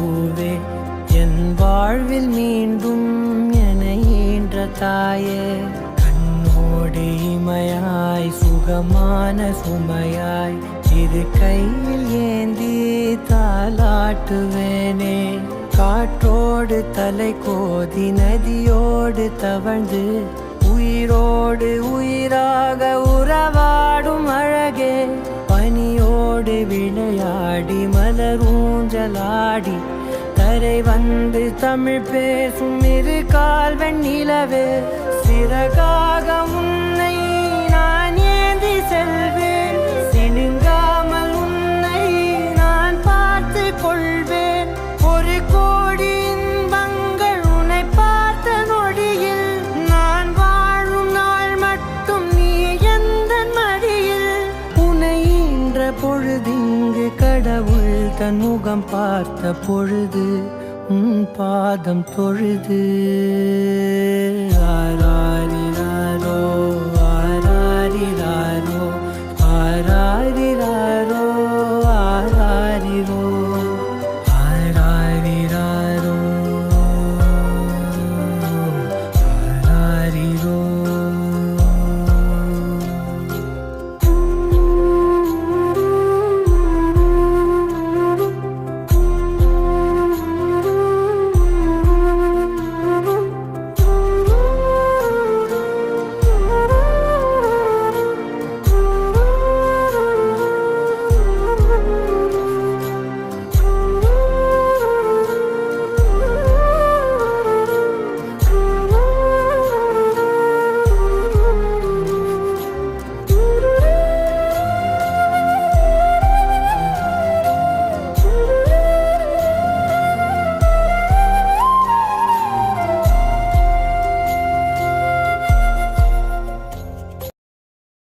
பூவே என் வாழ்வில் மீண்டும் என ஈன்ற தாயே கண்ணோடு இமையாய் சுகமான சுமையாய் இரு கையில் ஏந்தி தாலாட்டுவேனே காற்றோடு தலை கோதி நதியோடு தவழ்ந்து உயிரோடு உயிராக உறவாடும் அழகே பனியோடு விளையாடி மலரூஞ்சலாடி கரை வந்து தமிழ் பேசும் இரு கால் வெண்ணிலவே சிறகாக உன்னை நான் ஏந்தி செல்வேன் சினுங்காமல் உன்னை நான் பார்த்து கொள்வேன் ஒரு கோடி இன்பங்கள் உன்னை பார்த்த நொடியில் நான் வாழும் நாள் மட்டும் நீ எந்த மடியில் உன்னை ஈன்ற பொழுதிங்கு கடவுள் தன் முகம் பார்த்த பொழுது உன் பாதம் தொழுது